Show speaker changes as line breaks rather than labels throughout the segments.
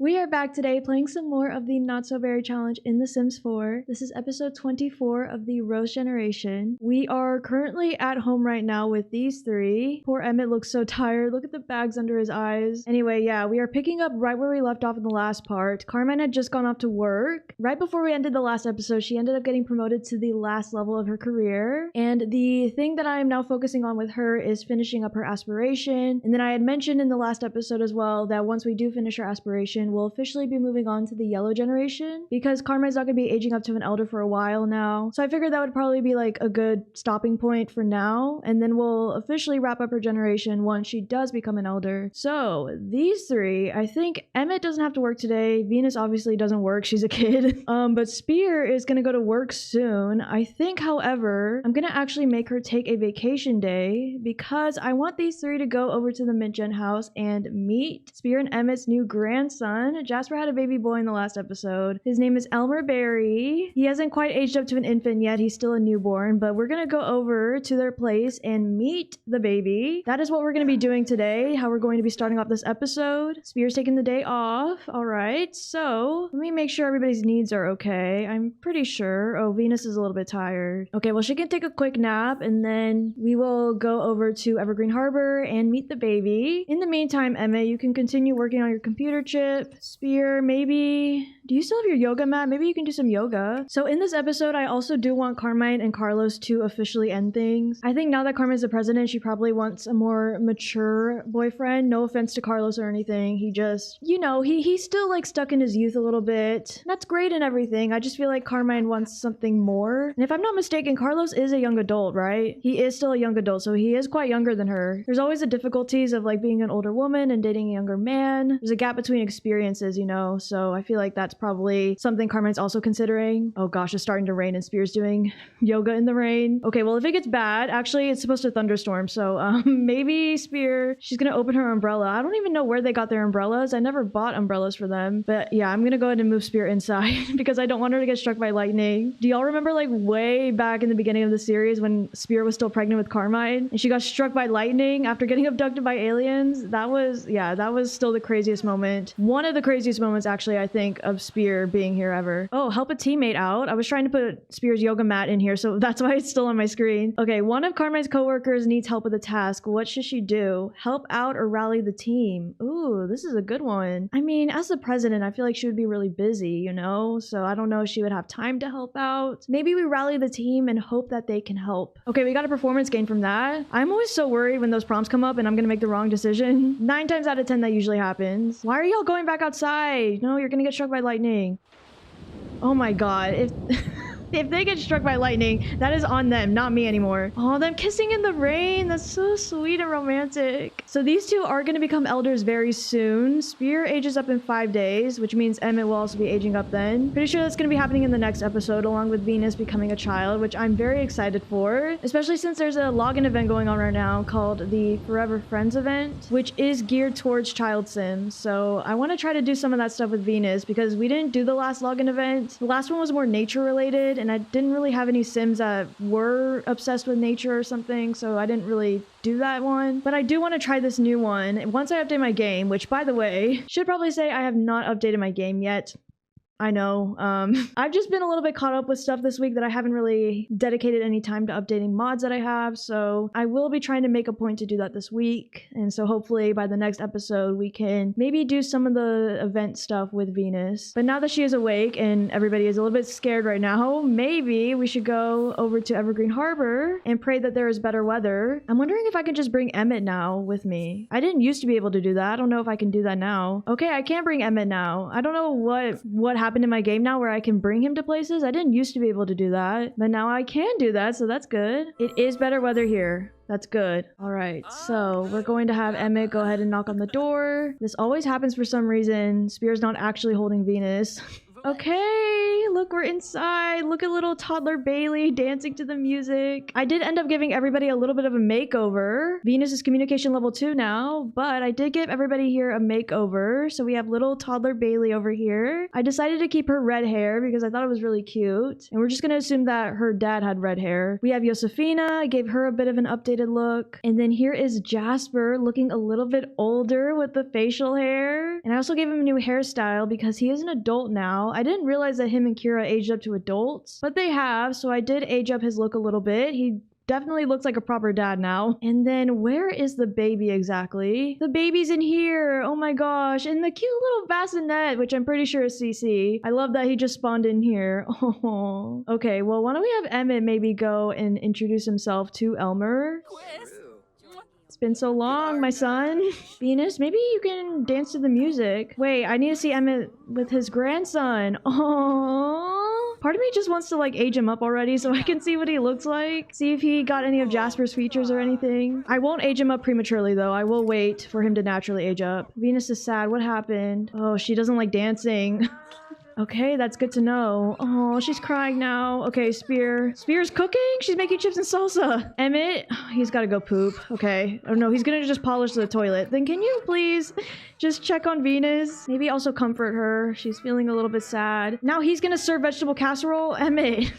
We are back today playing some more of the Not So Berry Challenge in The Sims 4. This is episode 24 of the Rose Generation. We are currently at home right now with these three. Poor Emit looks so tired. Look at the bags under his eyes. Anyway, yeah, we are picking up right where we left off in the last part. Carmine had just gone off to work. Right before we ended the last episode, she ended up getting promoted to the last level of her career. And the thing that I am now focusing on with her is finishing up her aspiration. And then I had mentioned in the last episode as well that once we do finish our aspiration, we'll officially be moving on to the yellow generation because Carmine's not going to be aging up to an elder for a while now. So I figured that would probably be like a good stopping point for now. And then we'll officially wrap up her generation once she does become an elder. So these three, I think Emmet doesn't have to work today. Venus obviously doesn't work. She's a kid. But Spear is going to go to work soon. I think, however, I'm going to actually make her take a vacation day because I want these three to go over to the Mint-Gen house and meet Spear and Emmet's new grandson. Jasper had a baby boy in the last episode. His name is Elmer Berry. He hasn't quite aged up to an infant yet. He's still a newborn, but we're gonna go over to their place and meet the baby. That is what we're gonna be doing today, how we're going to be starting off this episode. Spear's taking the day off. All right, so let me make sure everybody's needs are okay. I'm pretty sure. Oh, Venus is a little bit tired. Okay, well, she can take a quick nap and then we will go over to Evergreen Harbor and meet the baby. In the meantime, Emma, you can continue working on your computer chip. Spear, maybe... Do you still have your yoga mat? Maybe you can do some yoga. So in this episode, I also do want Carmine and Carlos to officially end things. I think now that Carmine's the president, she probably wants a more mature boyfriend. No offense to Carlos or anything. He just, you know, he's still like stuck in his youth a little bit. That's great and everything. I just feel like Carmine wants something more. And if I'm not mistaken, Carlos is a young adult, right? He is still a young adult, so he is quite younger than her. There's always the difficulties of like being an older woman and dating a younger man. There's a gap between experiences, you know, so I feel like that's probably something Carmine's also considering. Oh gosh, it's starting to rain and Spear's doing yoga in the rain. Okay, well, if it gets bad, actually it's supposed to thunderstorm, so maybe Spear, she's gonna open her umbrella. I don't even know where they got their umbrellas. I never bought umbrellas for them, but yeah, I'm gonna go ahead and move Spear inside because I don't want her to get struck by lightning. Do y'all remember like way back in the beginning of the series when Spear was still pregnant with Carmine and she got struck by lightning after getting abducted by aliens? That was still the craziest moment. One of the craziest moments, actually, I think, of Spear being here ever. Oh, help a teammate out. I was trying to put Spear's yoga mat in here, so that's why it's still on my screen. Okay, one of Carmine's coworkers needs help with a task. What should she do? Help out or rally the team? Ooh, this is a good one. I mean, as the president, I feel like she would be really busy, you know? So I don't know if she would have time to help out. Maybe we rally the team and hope that they can help. Okay, we got a performance gain from that. I'm always so worried when those prompts come up and I'm gonna make the wrong decision. 9 times out of 10 that usually happens. Why are y'all going back outside? No, you're gonna get struck by lightning. Oh my god. If they get struck by lightning, that is on them, not me anymore. Oh, them kissing in the rain. That's so sweet and romantic. So these two are going to become elders very soon. Spear ages up in 5 days, which means Emmet will also be aging up then. Pretty sure that's going to be happening in the next episode, along with Venus becoming a child, which I'm very excited for, especially since there's a login event going on right now called the Forever Friends event, which is geared towards child sims. So I want to try to do some of that stuff with Venus because we didn't do the last login event. The last one was more nature related, and I didn't really have any sims that were obsessed with nature or something, so I didn't really do that one. But I do want to try this new one once I update my game, which, by the way, should probably say I have not updated my game yet. I know. I've just been a little bit caught up with stuff this week that I haven't really dedicated any time to updating mods that I have, so I will be trying to make a point to do that this week. And so hopefully by the next episode we can maybe do some of the event stuff with Venus. But now that she is awake and everybody is a little bit scared right now, maybe we should go over to Evergreen Harbor and pray that there is better weather. I'm wondering if I can just bring Emmet now with me. I didn't used to be able to do that. I don't know if I can do that now. Okay, I can bring Emmet now. I don't know what happened in my game now where I can bring him to places. I didn't used to be able to do that, but now I can do that, so that's good. It is better weather here. That's good. All right, so we're going to have Emmet go ahead and knock on the door. This always happens for some reason. Spear's not actually holding Venus. Okay, look, we're inside. Look at little toddler Bailey dancing to the music. I did end up giving everybody a little bit of a makeover. Venus is communication level 2 now, but I did give everybody here a makeover. So we have little toddler Bailey over here. I decided to keep her red hair because I thought it was really cute. And we're just gonna assume that her dad had red hair. We have Josefina. I gave her a bit of an updated look. And then here is Jasper looking a little bit older with the facial hair. And I also gave him a new hairstyle because he is an adult now. I didn't realize that him and Kira aged up to adults, but they have, so I did age up his look a little bit. He definitely looks like a proper dad now. And then where is the baby exactly? The baby's in here. Oh my gosh. And the cute little bassinet, which I'm pretty sure is CC. I love that he just spawned in here. Oh. Okay, well, why don't we have Emit maybe go and introduce himself to Elmer? It's been so long, my son. Venus, maybe you can dance to the music. Wait, I need to see Emit with his grandson. Oh. Part of me just wants to like age him up already so I can see what he looks like. See if he got any of Jasper's features or anything. I won't age him up prematurely though. I will wait for him to naturally age up. Venus is sad. What happened? Oh, she doesn't like dancing. Okay, that's good to know. Oh, she's crying now. Okay, Spear. Spear's cooking? She's making chips and salsa. Emit, he's gotta go poop. Okay. Oh no, he's gonna just polish the toilet. Then can you please just check on Venus? Maybe also comfort her. She's feeling a little bit sad. Now he's gonna serve vegetable casserole? Emit.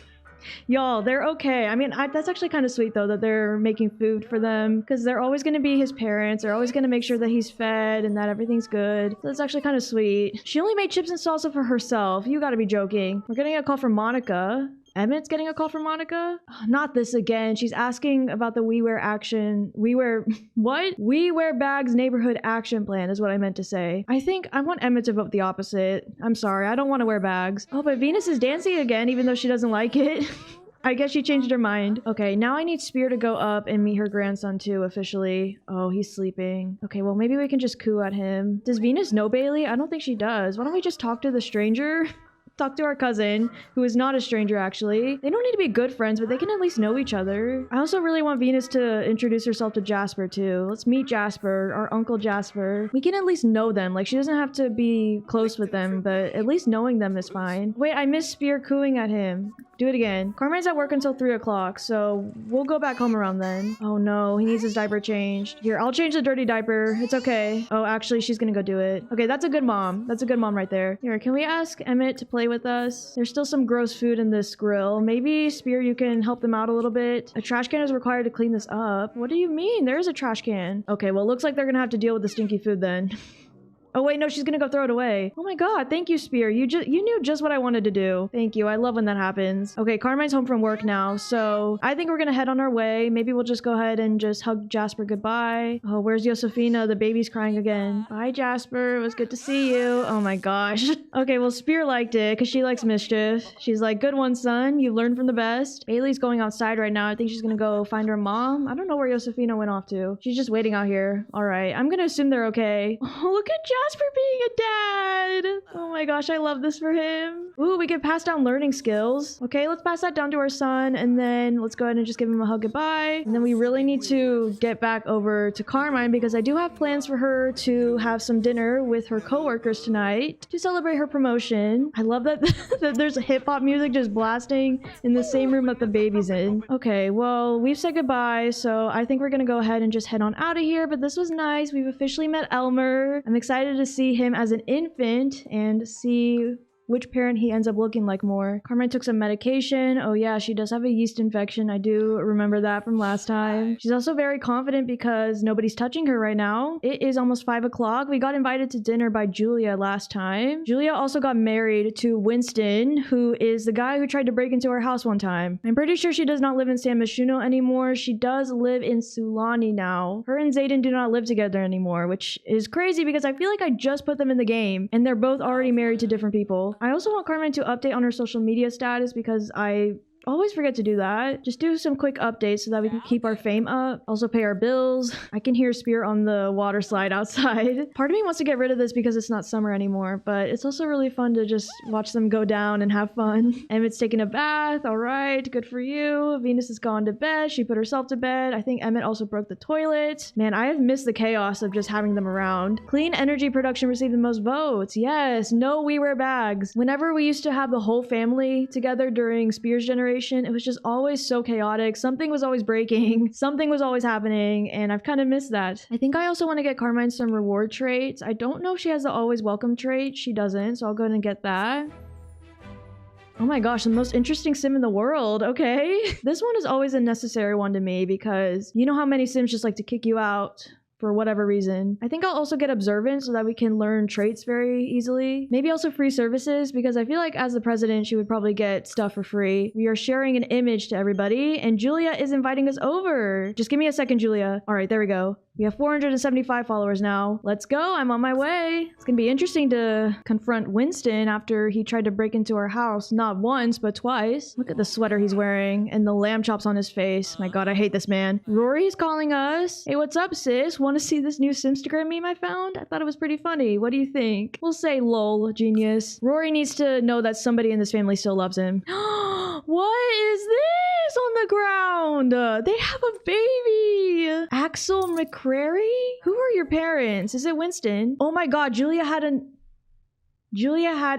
Y'all, they're okay. I mean, that's actually kind of sweet though that they're making food for them because they're always going to be his parents. They're always going to make sure that he's fed and that everything's good. So that's actually kind of sweet. She only made chips and salsa for herself. You gotta be joking. We're getting a call from Monica. Emit's getting a call from Monica? Oh, not this again. She's asking about the We Wear what? We Wear Bags neighborhood action plan is what I meant to say. I think I want Emit to vote the opposite. I'm sorry, I don't want to wear bags. Oh, but Venus is dancing again even though she doesn't like it. I guess she changed her mind. Okay, now I need Spear to go up and meet her grandson too, officially. Oh, he's sleeping. Okay, well maybe we can just coo at him. Does Venus know Bailey? I don't think she does. Why don't we just talk to the stranger? Talk to our cousin, who is not a stranger actually. They don't need to be good friends, but they can at least know each other. I also really want Venus to introduce herself to Jasper too. Let's meet Jasper, our Uncle Jasper. We can at least know them. Like, she doesn't have to be close with them, but at least knowing them is fine. Wait, I missed Spear cooing at him. Do it again. Carmine's at work until 3 o'clock, so we'll go back home around then. Oh no, he needs his diaper changed. Here, I'll change the dirty diaper. It's okay. Oh, actually, she's gonna go do it. Okay, that's a good mom. That's a good mom right there. Here, can we ask Emit to play with us? There's still some gross food in this grill. Maybe, Spear, you can help them out a little bit. A trash can is required to clean this up. What do you mean? There is a trash can. Okay, well, it looks like they're gonna have to deal with the stinky food then. Oh wait, no, she's gonna go throw it away. Oh my god, thank you, Spear. You knew just what I wanted to do. Thank you. I love when that happens. Okay, Carmine's home from work now, so I think we're gonna head on our way. Maybe we'll just go ahead and just hug Jasper goodbye. Oh, where's Josefina? The baby's crying again. Bye, Jasper. It was good to see you. Oh my gosh. Okay, well, Spear liked it because she likes mischief. She's like, good one, son. You learned from the best. Bailey's going outside right now. I think she's gonna go find her mom. I don't know where Josefina went off to. She's just waiting out here. All right, I'm gonna assume they're okay. Oh, look at Jasper being a dad. Oh my gosh, I love this for him. Ooh, we can pass down learning skills. Okay, let's pass that down to our son, and then let's go ahead and just give him a hug goodbye. And then we really need to get back over to Carmine because I do have plans for her to have some dinner with her coworkers tonight to celebrate her promotion. I love that, that there's hip-hop music just blasting in the same room that the baby's in. Okay, well, we've said goodbye, so I think we're gonna go ahead and just head on out of here, but this was nice. We've officially met Elmer. I'm excited to see him as an infant and see which parent he ends up looking like more. Carmine took some medication. Oh yeah, she does have a yeast infection. I do remember that from last time. She's also very confident because nobody's touching her right now. It is almost 5 o'clock. We got invited to dinner by Julia last time. Julia also got married to Winston, who is the guy who tried to break into our house one time. I'm pretty sure she does not live in San Myshuno anymore. She does live in Sulani now. Her and Zayden do not live together anymore, which is crazy because I feel like I just put them in the game and they're both already married to different people. I also want Carmine to update on her social media status because I always forget to do that. Just do some quick updates so that we can keep our fame up. Also pay our bills. I can hear Spear on the water slide outside. Part of me wants to get rid of this because it's not summer anymore, but it's also really fun to just watch them go down and have fun. Emmit's taking a bath. All right, good for you. Venus has gone to bed. She put herself to bed. I think Emit also broke the toilet. Man, I have missed the chaos of just having them around. Clean energy production received the most votes. Yes, no we wear bags. Whenever we used to have the whole family together during Spear's generation, it was just always so chaotic. Something was always breaking. Something was always happening, and I've kind of missed that. I think I also want to get Carmine some reward traits. I don't know if she has the always welcome trait. She doesn't, so I'll go ahead and get that. Oh my gosh, the most interesting sim in the world. Okay. This one is always a necessary one to me because you know how many sims just like to kick you out for whatever reason. I think I'll also get observant so that we can learn traits very easily. Maybe also free services because I feel like as the president, she would probably get stuff for free. We are sharing an image to everybody and Julia is inviting us over. Just give me a second, Julia. All right, there we go. We have 475 followers now. Let's go. I'm on my way. It's gonna be interesting to confront Winston after he tried to break into our house not once, but twice. Look at the sweater he's wearing and the lamb chops on his face. My God, I hate this man. Rory's calling us. Hey, what's up, sis? Want to see this new Simstagram meme I found? I thought it was pretty funny. What do you think? We'll say lol, genius. Rory needs to know that somebody in this family still loves him. What is this on the ground? They have a baby. Axel McCrary? Who are your parents? Is it Winston? Oh my God, Julia had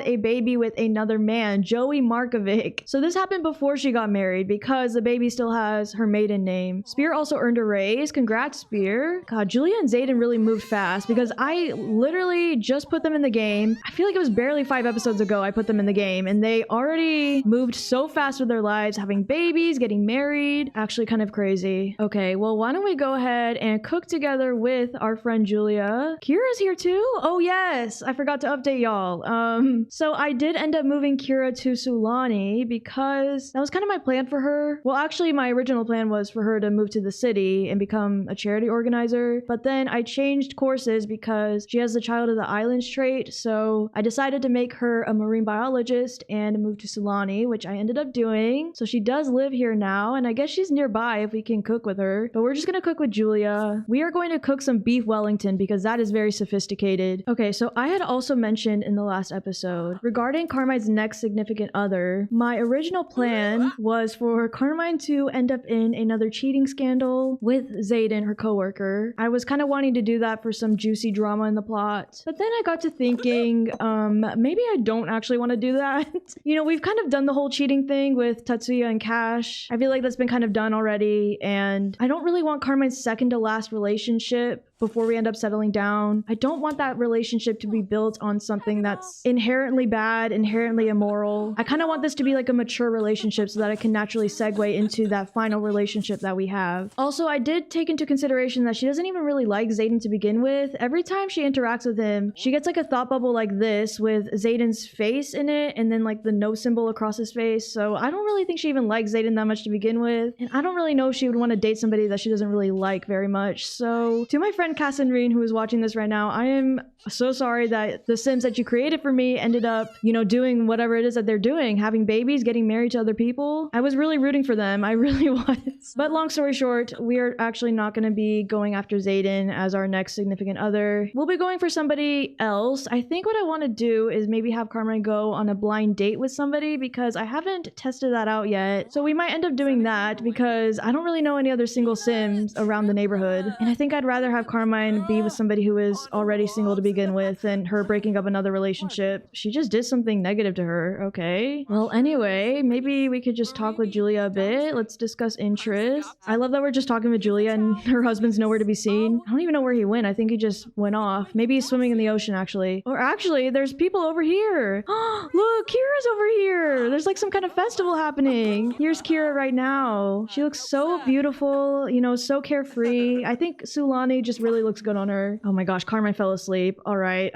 a baby with another man, Joey Markovic. So this happened before she got married because the baby still has her maiden name. Spear also earned a raise. Congrats, Spear. God, Julia and Zayden really moved fast because I literally just put them in the game. I feel like it was barely 5 episodes ago I put them in the game and they already moved so fast with their lives, having babies, getting married. Actually kind of crazy. Okay, well, why don't we go ahead and cook together with our friend Julia. Kira's here too? Oh yes, I forgot to update y'all. So I did end up moving Kira to Sulani because that was kind of my plan for her. Well, actually, my original plan was for her to move to the city and become a charity organizer. But then I changed courses because she has the Child of the Islands trait. So I decided to make her a marine biologist and move to Sulani, which I ended up doing. So she does live here now, and I guess she's nearby if we can cook with her. But we're just gonna cook with Julia. We are going to cook some beef Wellington because that is very sophisticated. Okay, so I had also mentioned in the last episode regarding Carmine's next significant other, my original plan was for Carmine to end up in another cheating scandal with Zayden, her coworker. I was kind of wanting to do that for some juicy drama in the plot, but then I got to thinking, maybe I don't actually want to do that. You know, we've kind of done the whole cheating thing with Tatsuya and Cash. I feel like that's been kind of done already, and I don't really want Carmine's second to last relationship before we end up settling down. I don't want that relationship to be built on something that's inherently bad, inherently immoral. I kind of want this to be like a mature relationship so that I can naturally segue into that final relationship that we have. Also, I did take into consideration that she doesn't even really like Zayden to begin with. Every time she interacts with him, she gets like a thought bubble like this with Zayden's face in it and then like the no symbol across his face. So I don't really think she even likes Zayden that much to begin with. And I don't really know if she would want to date somebody that she doesn't really like very much. So to my friend Cassandrine, who is watching this right now, I am so sorry that the Sims that you created for me ended up, you know, doing whatever it is that they're doing, having babies, getting married to other people. I was really rooting for them. I really was. But long story short, we are actually not going to be going after Zayden as our next significant other. We'll be going for somebody else. I think what I want to do is maybe have Carmine go on a blind date with somebody because I haven't tested that out yet. So we might end up doing that because I don't really know any other single Sims around the neighborhood. And I think I'd rather have Carmine be with somebody who is already single to begin with and her breaking up another relationship. She just did something negative to her. Okay. Well, anyway, maybe we could just talk with Julia a bit. Let's discuss interests. I love that we're just talking with Julia and her husband's nowhere to be seen. I don't even know where he went. I think he just went off. Maybe he's swimming in the ocean, actually. Or actually, there's people over here. Look, Kira's over here. There's like some kind of festival happening. Here's Kira right now. She looks so beautiful, you know, so carefree. I think Sulani just really looks good on her. Oh my gosh, Carmine fell asleep. All right.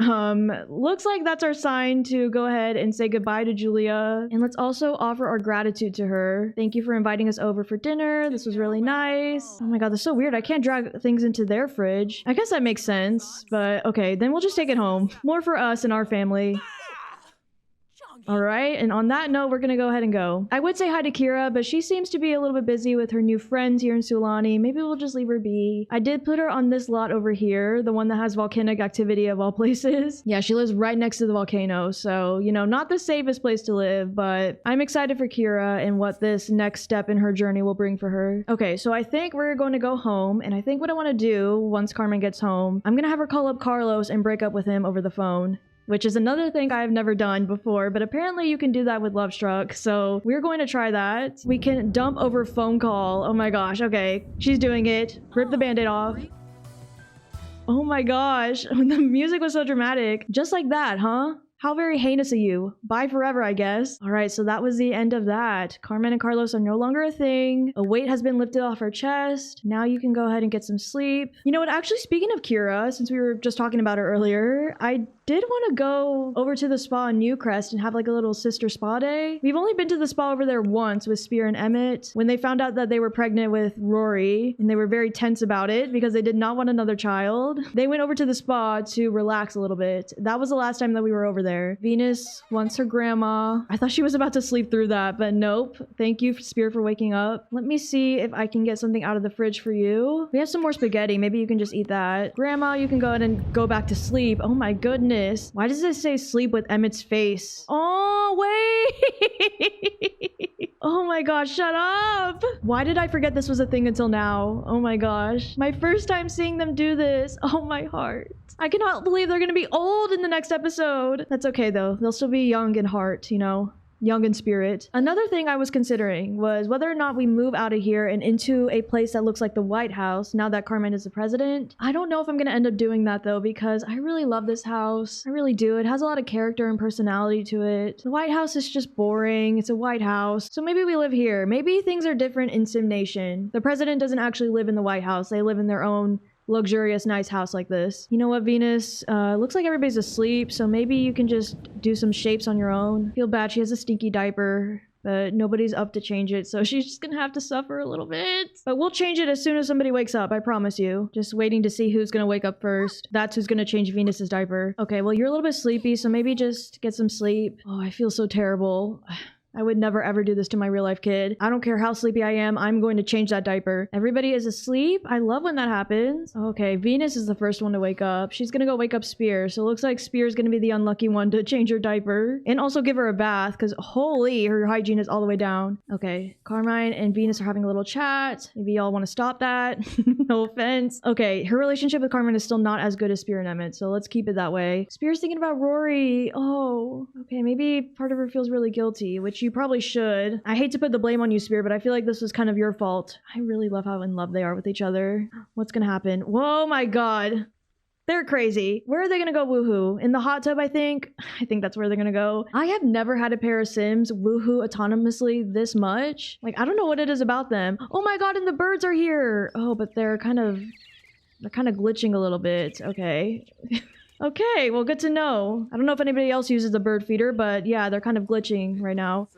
Looks like that's our sign to go ahead and say goodbye to Julia. And let's also offer our gratitude to her. Thank you for inviting us over for dinner. This was really nice. Oh my God, that's so weird. I can't drag things into their fridge. I guess that makes sense, but okay, then we'll just take it home. More for us and our family. All right, and on that note, we're gonna go ahead and go. I would say hi to Kira, but she seems to be a little bit busy with her new friends here in Sulani. Maybe we'll just leave her be. I did put her on this lot over here, the one that has volcanic activity of all places. Yeah, she lives right next to the volcano, so, you know, not the safest place to live, but I'm excited for Kira and what this next step in her journey will bring for her. Okay, so I think we're going to go home, and I think what I want to do once Carmen gets home, I'm gonna have her call up Carlos and break up with him over the phone. Which is another thing I've never done before, but apparently you can do that with Love Struck, so we're going to try that. We can dump over phone call. Oh my gosh, okay. She's doing it. Rip the band-aid off. Oh my gosh, the music was so dramatic. Just like that, huh? How very heinous of you. Bye forever, I guess. All right, so that was the end of that. Carmen and Carlos are no longer a thing. A weight has been lifted off her chest. Now you can go ahead and get some sleep. You know what, actually, speaking of Kira, since we were just talking about her earlier, I did want to go over to the spa in Newcrest and have like a little sister spa day. We've only been to the spa over there once with Spear and Emit when they found out that they were pregnant with Rory, and they were very tense about it because they did not want another child. They went over to the spa to relax a little bit. That was the last time that we were over there. Venus wants her grandma. I thought she was about to sleep through that, but nope. Thank you, Spear, for waking up. Let me see if I can get something out of the fridge for you. We have some more spaghetti. Maybe you can just eat that. Grandma, you can go ahead and go back to sleep. Oh my goodness. Why does it say sleep with Emmett's face? Oh, wait. Oh my gosh, shut up. Why did I forget this was a thing until now? Oh my gosh. My first time seeing them do this. Oh my heart. I cannot believe they're gonna be old in the next episode. That's okay though. They'll still be young in heart, you know? Young in spirit. Another thing I was considering was whether or not we move out of here and into a place that looks like the White House now that Carmine is the president. I don't know if I'm gonna end up doing that though, because I really love this house. I really do. It has a lot of character and personality to it. The White House is just boring. It's a White House. So maybe we live here. Maybe things are different in Sim Nation. The president doesn't actually live in the White House. They live in their own luxurious nice house like this. You know what, Venus? Looks like everybody's asleep, so maybe you can just do some shapes on your own. Feel bad, she has a stinky diaper, but nobody's up to change it, so she's just gonna have to suffer a little bit. But we'll change it as soon as somebody wakes up, I promise you. Just waiting to see who's gonna wake up first. That's who's gonna change Venus's diaper. Okay, well, you're a little bit sleepy, so maybe just get some sleep. Oh, I feel so terrible. I would never ever do this to my real life kid. I don't care how sleepy I am, I'm going to change that diaper. Everybody is asleep. I love when that happens. Okay, Venus is the first one to wake up. She's gonna go wake up Spear. So it looks like Spear's gonna be the unlucky one to change her diaper. And also give her a bath, because holy, her hygiene is all the way down. Okay, Carmine and Venus are having a little chat. Maybe y'all want to stop that. No offense. Okay, her relationship with Carmine is still not as good as Spear and Emmet, so let's keep it that way. Spear's thinking about Rory. Oh, okay, maybe part of her feels really guilty, which you probably should. I hate to put the blame on you, Spear, but I feel like this was kind of your fault. I really love how in love they are with each other. What's gonna happen? Whoa, my god. They're crazy. Where are they gonna go woohoo? In the hot tub, I think? I think that's where they're gonna go. I have never had a pair of Sims woohoo autonomously this much. Like, I don't know what it is about them. Oh my god, and the birds are here! Oh, but they're kind of glitching a little bit. Okay. Okay, well, good to know. I don't know if anybody else uses the bird feeder, but yeah, they're kind of glitching right now.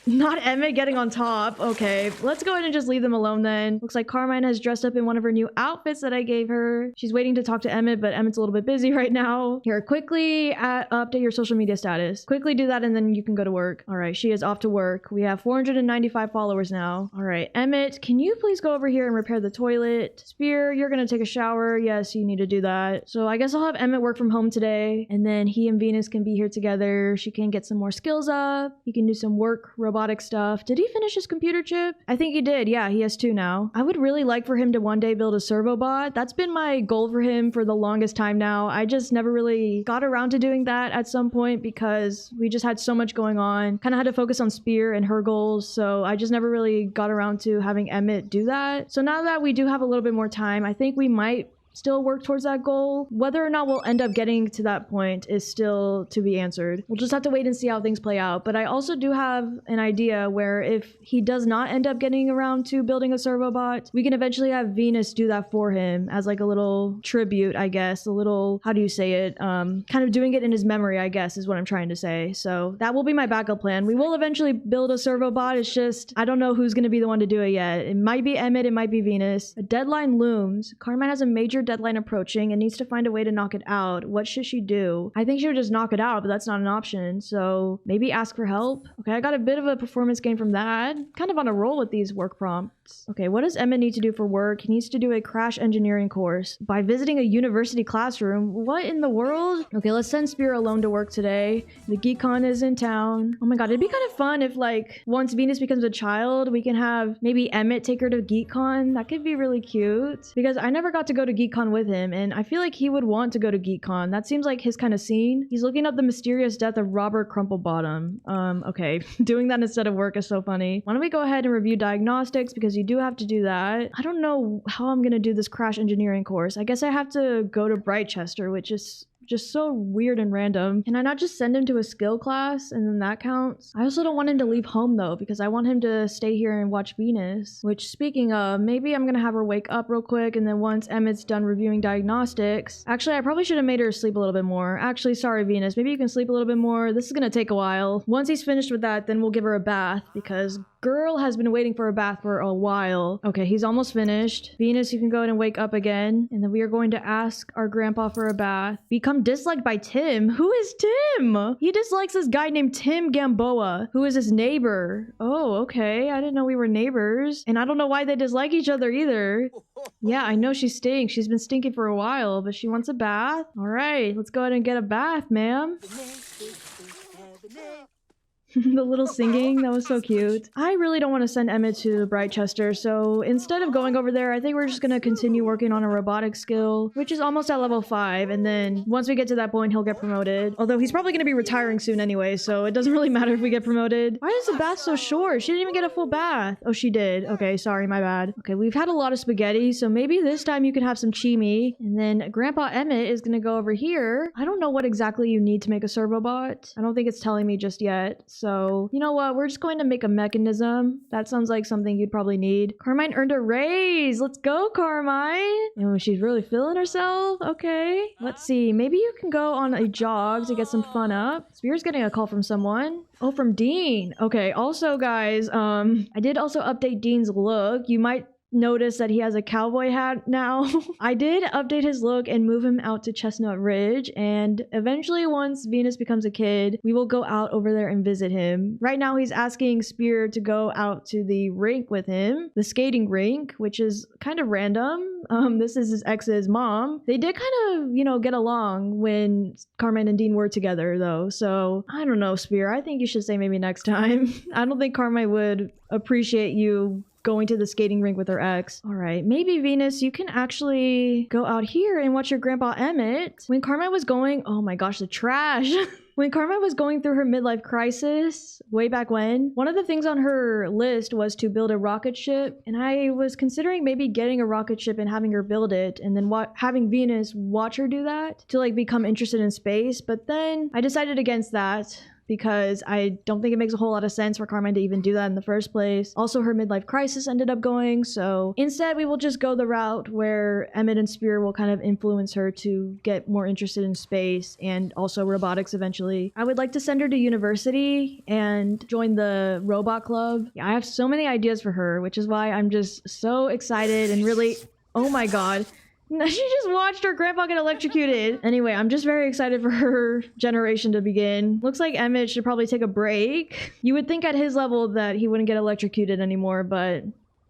Not Emmet getting on top. Okay, let's go ahead and just leave them alone then. Looks like Carmine has dressed up in one of her new outfits that I gave her. She's waiting to talk to Emmet, but Emmet's a little bit busy right now. Here, quickly update your social media status. Quickly do that and then you can go to work. All right, she is off to work. We have 495 followers now. All right, Emmet, can you please go over here and repair the toilet? Spear, you're gonna take a shower. Yes, you need to do that. So I guess I'll have Emmet work from home today, and then he and Venus can be here together. She can get some more skills up. He can do some work, robotic stuff. Did he finish his computer chip? I think he did. Yeah, he has 2 now. I would really like for him to one day build a servo bot. That's been my goal for him for the longest time now. I just never really got around to doing that at some point because we just had so much going on. Kind of had to focus on Spear and her goals, so I just never really got around to having Emmet do that. So now that we do have a little bit more time, I think we might still work towards that goal. Whether or not we'll end up getting to that point is still to be answered. We'll just have to wait and see how things play out. But I also do have an idea where if he does not end up getting around to building a servo bot, we can eventually have Venus do that for him as like a little tribute, I guess. A little, how do you say it? Kind of doing it in his memory, I guess, is what I'm trying to say. So that will be my backup plan. We will eventually build a servo bot. It's just, I don't know who's going to be the one to do it yet. It might be Emmet, it might be Venus. A deadline looms. Carmine has a major deadline approaching and needs to find a way to knock it out. What should she do? I think she would just knock it out, but that's not an option. So maybe ask for help. Okay, I got a bit of a performance gain from that. Kind of on a roll with these work prompts. Okay, what does Emma need to do for work? He needs to do a crash engineering course by visiting a university classroom. What in the world? Okay, let's send Spear alone to work today. The GeekCon is in town. Oh my god, it'd be kind of fun if like once Venus becomes a child, we can have maybe Emmet take her to GeekCon. That could be really cute because I never got to go to GeekCon with him and I feel like he would want to go to GeekCon. That seems like his kind of scene. He's looking up the mysterious death of Robert Crumplebottom. Okay, doing that instead of work is so funny. Why don't we go ahead and review diagnostics because you do have to do that. I don't know how I'm gonna do this crash engineering course. I guess I have to go to Brightchester, which is just so weird and random. Can I not just send him to a skill class and then that counts? I also don't want him to leave home though because I want him to stay here and watch Venus. Which speaking of, maybe I'm gonna have her wake up real quick and then once Emmett's done reviewing diagnostics. Actually, I probably should have made her sleep a little bit more. Actually, sorry Venus, maybe you can sleep a little bit more. This is gonna take a while. Once he's finished with that, then we'll give her a bath because girl has been waiting for a bath for a while. Okay, he's almost finished. Venus, you can go ahead and wake up again. And then we are going to ask our grandpa for a bath. Become disliked by Tim. Who is Tim? He dislikes this guy named Tim Gamboa, who is his neighbor. Oh, okay. I didn't know we were neighbors. And I don't know why they dislike each other either. Yeah, I know she stinks. She's been stinking for a while, but she wants a bath. All right, let's go ahead and get a bath, ma'am. The little singing, that was so cute. I really don't want to send Emmett to Brightchester, so instead of going over there, I think we're just gonna continue working on a robotics skill, which is almost at level 5, and then once we get to that point, he'll get promoted. Although he's probably gonna be retiring soon anyway, so it doesn't really matter if we get promoted. Why is the bath so short? She didn't even get a full bath. Oh, she did. Okay, sorry, my bad. Okay, we've had a lot of spaghetti, so maybe this time you can have some chimi, and then Grandpa Emmett is gonna go over here. I don't know what exactly you need to make a servobot. I don't think it's telling me just yet, so you know what? We're just going to make a mechanism. That sounds like something you'd probably need. Carmine earned a raise. Let's go, Carmine. Oh, she's really feeling herself. Okay. Let's see. Maybe you can go on a jog to get some fun up. Spear's getting a call from someone. Oh, from Dean. Okay. Also, guys, I did also update Dean's look. You might notice that he has a cowboy hat now. I did update his look and move him out to Chestnut Ridge, and eventually once Venus becomes a kid, we will go out over there and visit him. Right now he's asking Spear to go out to the rink with him, the skating rink, which is kind of random. This is his ex's mom. They did kind of, you know, get along when Carmine and Dean were together though, so I don't know, Spear. I think you should say maybe next time. I don't think Carmine would appreciate you going to the skating rink with her ex. All right, maybe Venus, you can actually go out here and watch your grandpa Emmett. When Carmine was going, oh my gosh, the trash. When Carmine was going through her midlife crisis way back when, one of the things on her list was to build a rocket ship. And I was considering maybe getting a rocket ship and having her build it and then having Venus watch her do that to like become interested in space. But then I decided against that, because I don't think it makes a whole lot of sense for Carmine to even do that in the first place. Also, her midlife crisis ended up going, so instead we will just go the route where Emmett and Spear will kind of influence her to get more interested in space and also robotics eventually. I would like to send her to university and join the robot club. Yeah, I have so many ideas for her, which is why I'm just so excited and really, oh my god. She just watched her grandpa get electrocuted. Anyway, I'm just very excited for her generation to begin. Looks like Emmett should probably take a break. You would think at his level that he wouldn't get electrocuted anymore, but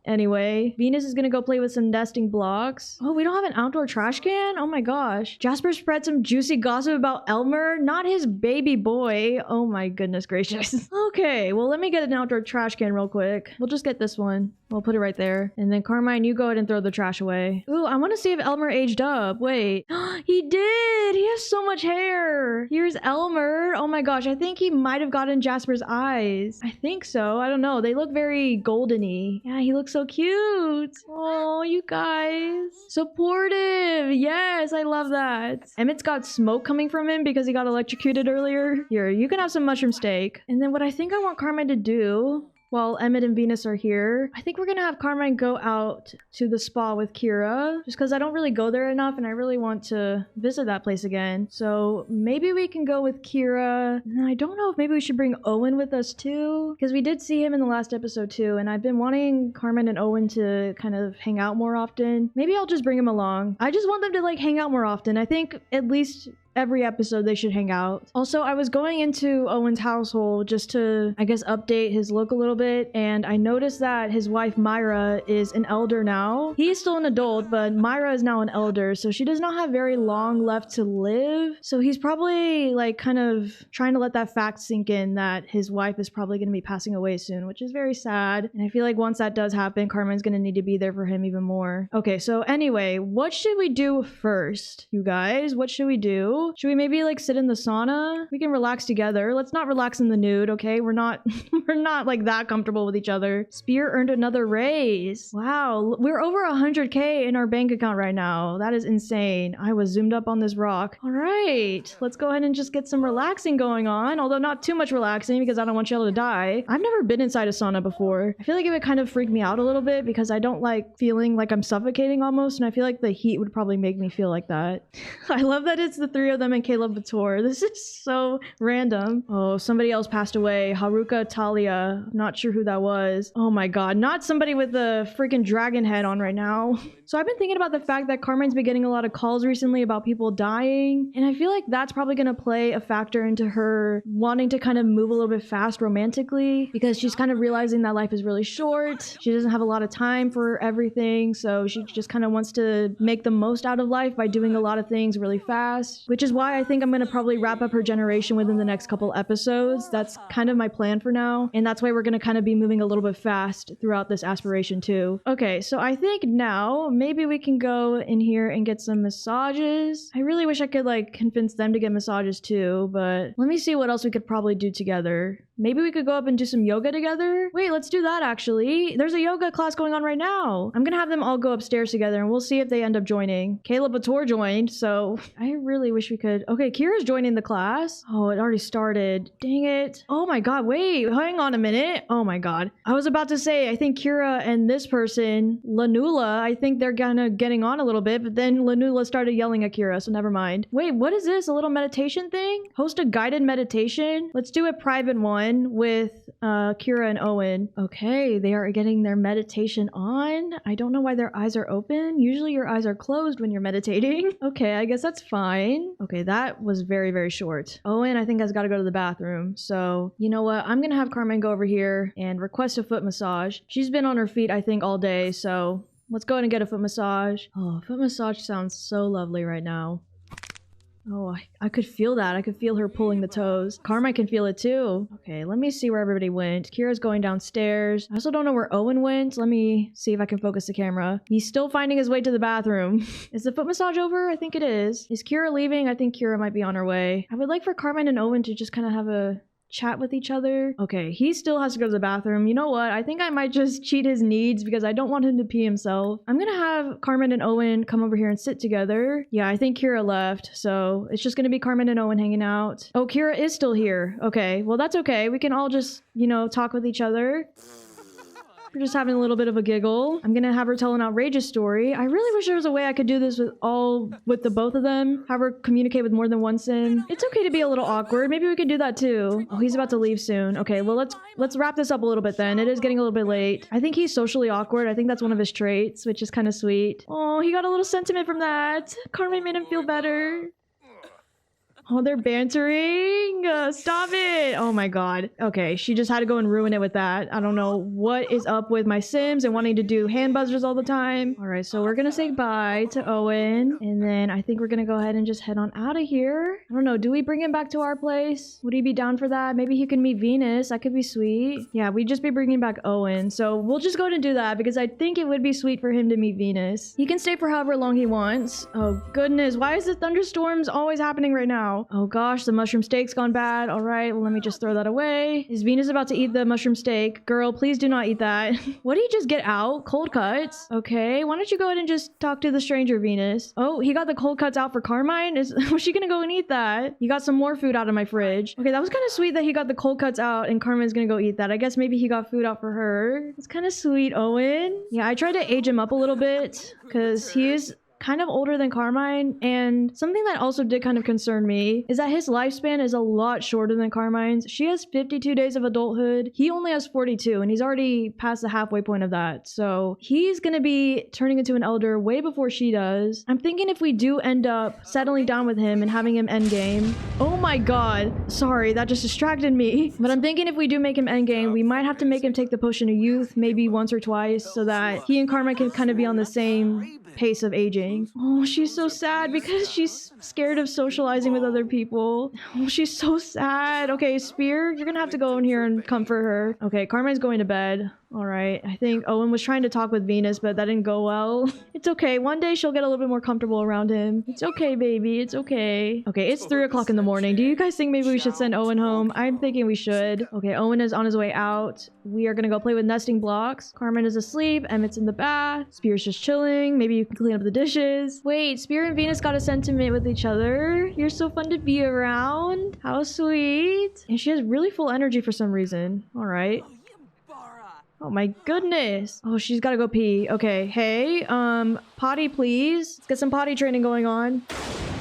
anyway, Venus is gonna go play with some nesting blocks. Oh, we don't have an outdoor trash can? Oh my gosh. Jasper spread some juicy gossip about Elmer, not his baby boy. Oh my goodness gracious. Okay, well, let me get an outdoor trash can real quick. We'll just get this one. We'll put it right there. And then Carmine, you go ahead and throw the trash away. Ooh, I want to see if Elmer aged up. Wait. He did! He has so much hair! Here's Elmer. Oh my gosh, I think he might have gotten Jasper's eyes. I think so. I don't know. They look very golden-y. Yeah, he looks so cute. Oh, you guys. Supportive. Yes, I love that. Emmett's got smoke coming from him because he got electrocuted earlier. Here, you can have some mushroom steak. And then what I think I want Carmine to do while Emmett and Venus are here. I think we're gonna have Carmine go out to the spa with Kira, just because I don't really go there enough and I really want to visit that place again. So maybe we can go with Kira. And I don't know if maybe we should bring Owen with us too, because we did see him in the last episode too, and I've been wanting Carmine and Owen to kind of hang out more often. Maybe I'll just bring him along. I just want them to like hang out more often. I think at least every episode they should hang out. Also, I was going into Owen's household just to, I guess, update his look a little bit, and I noticed that his wife Myra is an elder now. He's still an adult, but Myra is now an elder, so she does not have very long left to live. So he's probably like kind of trying to let that fact sink in that his wife is probably going to be passing away soon, which is very sad. And I feel like once that does happen, Carmine's going to need to be there for him even more. Okay, so anyway, what should we do first, you guys? What should we do? Should we maybe like sit in the sauna? We can relax together. Let's not relax in the nude, okay? We're not we're not like that comfortable with each other. Spear earned another raise. Wow, we're over 100k in our bank account right now. That is insane. I was zoomed up on this rock. All right, let's go ahead and just get some relaxing going on, although not too much relaxing because I don't want y'all to die. I've never been inside a sauna before. I feel like it would kind of freak me out a little bit because I don't like feeling like I'm suffocating almost, and I feel like the heat would probably make me feel like that. I love that it's the three of them and Caleb Bator. This is so random. Oh, somebody else passed away. Haruka Talia. Not sure who that was. Oh my god, not somebody with a freaking dragon head on right now. So I've been thinking about the fact that Carmine's been getting a lot of calls recently about people dying, and I feel like that's probably going to play a factor into her wanting to kind of move a little bit fast romantically, because she's kind of realizing that life is really short. She doesn't have a lot of time for everything, so she just kind of wants to make the most out of life by doing a lot of things really fast, which is why I think I'm going to probably wrap up her generation within the next couple episodes. That's kind of my plan for now, and that's why we're going to kind of be moving a little bit fast throughout this aspiration too. Okay, so I think now maybe we can go in here and get some massages. I really wish I could like convince them to get massages too, but let me see what else we could probably do together. Maybe we could go up and do some yoga together. Wait, let's do that actually. There's a yoga class going on right now. I'm gonna have them all go upstairs together and we'll see if they end up joining. Caleb Bator joined, so I really wish we could. Okay, Kira's joining the class. Oh, it already started. Dang it. Oh my god, wait, hang on a minute. Oh my god. I was about to say, I think Kira and this person, Lanula, I think they're kind of getting on a little bit, but then Lanula started yelling at Kira, so never mind. Wait, what is this? A little meditation thing? Host a guided meditation? Let's do a private one with Kira and Owen. Okay, they are getting their meditation on. I don't know why their eyes are open. Usually your eyes are closed when you're meditating. Okay, I guess that's fine. Okay, that was very, very short. Owen, I think, has got to go to the bathroom. So, you know what? I'm gonna have Carmine go over here and request a foot massage. She's been on her feet, I think, all day, so let's go ahead and get a foot massage. Oh, foot massage sounds so lovely right now. Oh, I could feel that. I could feel her pulling the toes. Carmine can feel it too. Okay, let me see where everybody went. Kira's going downstairs. I also don't know where Owen went. Let me see if I can focus the camera. He's still finding his way to the bathroom. Is the foot massage over? I think it is. Is Kira leaving? I think Kira might be on her way. I would like for Carmine and Owen to just kind of have a chat with each other. Okay, he still has to go to the bathroom. You know what? I think I might just cheat his needs because I don't want him to pee himself. I'm gonna have Carmine and Owen come over here and sit together. Yeah, I think Kira left, so it's just gonna be Carmine and Owen hanging out. Oh, Kira is still here. Okay, well that's okay. We can all just, you know, talk with each other. We're just having a little bit of a giggle. I'm gonna have her tell an outrageous story. I really wish there was a way I could do this with the both of them. Have her communicate with more than one sim. It's okay to be a little awkward. Maybe we could do that too. Oh, he's about to leave soon. Okay, well let's wrap this up a little bit then. It is getting a little bit late. I think he's socially awkward. I think that's one of his traits, which is kind of sweet. Oh, he got a little sentiment from that. Carmine made him feel better. Oh, they're bantering. Stop it. Oh my god. Okay, she just had to go and ruin it with that. I don't know what is up with my Sims and wanting to do hand buzzers all the time. All right, so we're gonna say bye to Owen, and then I think we're gonna go ahead and just head on out of here. I don't know. Do we bring him back to our place? Would he be down for that? Maybe he can meet Venus. That could be sweet. Yeah, we'd just be bringing back Owen. So we'll just go ahead and do that because I think it would be sweet for him to meet Venus. He can stay for however long he wants. Oh goodness, why is the thunderstorms always happening right now? now. Oh gosh, the mushroom steak's gone bad. All right, well, let me just throw that away. Is Venus about to eat the mushroom steak? Girl, please do not eat that. What did he just get out? Cold cuts. Okay, why don't you go ahead and just talk to the stranger, Venus? Oh, he got the cold cuts out for Carmine? Was she gonna go and eat that? He got some more food out of my fridge. Okay, that was kind of sweet that he got the cold cuts out and Carmine's gonna go eat that. I guess maybe he got food out for her. It's kind of sweet, Owen. Yeah, I tried to age him up a little bit because he is kind of older than Carmine, and something that also did kind of concern me is that his lifespan is a lot shorter than Carmine's. She has 52 days of adulthood. He only has 42, and he's already past the halfway point of that. So he's gonna be turning into an elder way before she does. I'm thinking if we do end up settling down with him and having him endgame. Oh my god. Sorry, that just distracted me. But I'm thinking if we do make him endgame, we might have to make him take the potion of youth maybe once or twice so that he and Carmine can kind of be on the same pace of aging. Oh, she's so sad because she's scared of socializing with other people. Oh, she's so sad. Okay, Spear, you're gonna have to go in here and comfort her. Okay, Carmine's going to bed. All right, I think Owen was trying to talk with Venus, but that didn't go well. It's okay. One day she'll get a little bit more comfortable around him. It's okay, baby. It's okay. Okay, it's 3 o'clock in the morning. Do you guys think maybe we should send Owen home? I'm thinking we should. Okay, Owen is on his way out. We are gonna go play with nesting blocks. Carmine is asleep. Emmett's in the bath. Spear's just chilling. Maybe you can clean up the dishes. Wait, Spear and Venus got a sentiment with each other. You're so fun to be around. How sweet. And she has really full energy for some reason. All right. Oh my goodness. Oh, she's gotta go pee. Okay, hey, potty please. Let's get some potty training going on.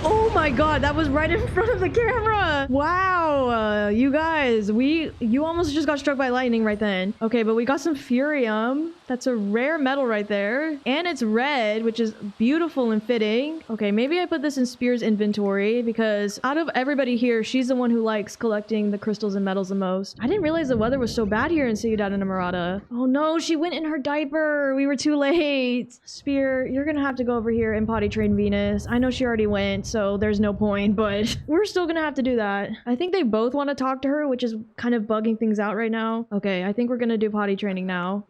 Oh my god, that was right in front of the camera. Wow, you guys, you almost just got struck by lightning right then. Okay, but we got some Furium. That's a rare metal right there. And it's red, which is beautiful and fitting. Okay, maybe I put this in Spear's inventory because out of everybody here, she's the one who likes collecting the crystals and metals the most. I didn't realize the weather was so bad here in Ciudad Enamorada. Oh no, she went in her diaper. We were too late. Spear, you're gonna have to go over here and potty train Venus. I know she already went, so there's no point, but we're still gonna have to do that. I think they both want to talk to her, which is kind of bugging things out right now. Okay, I think we're gonna do potty training now.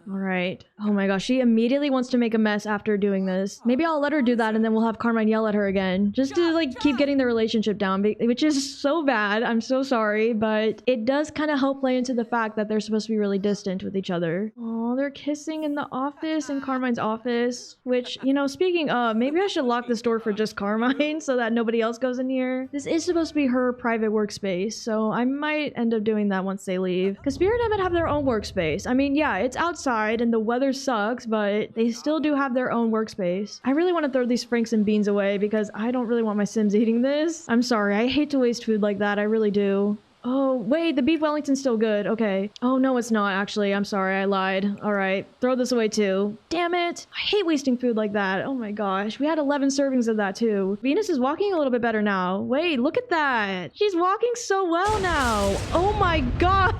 All right. Oh my gosh, she immediately wants to make a mess after doing this. Maybe I'll let her do that and then we'll have Carmine yell at her again. Just to like keep getting the relationship down, which is so bad. I'm so sorry, but it does kind of help play into the fact that they're supposed to be really distant with each other. Oh, they're kissing in the office, in Carmine's office, which, you know, speaking of, maybe I should lock this door for just Carmine so that nobody else goes in here. This is supposed to be her private workspace, so I might end up doing that once they leave. Because Spirit and Emit have their own workspace. I mean, yeah, it's outside and the weather sucks, but they still do have their own workspace. I really want to throw these Franks and beans away because I don't really want my Sims eating this. I'm sorry, I hate to waste food like that. I really do. Oh, wait, the beef Wellington's still good. Okay. Oh, no, it's not, actually. I'm sorry, I lied. All right, throw this away, too. Damn it. I hate wasting food like that. Oh, my gosh. We had 11 servings of that, too. Venus is walking a little bit better now. Wait, look at that. She's walking so well now. Oh, my God.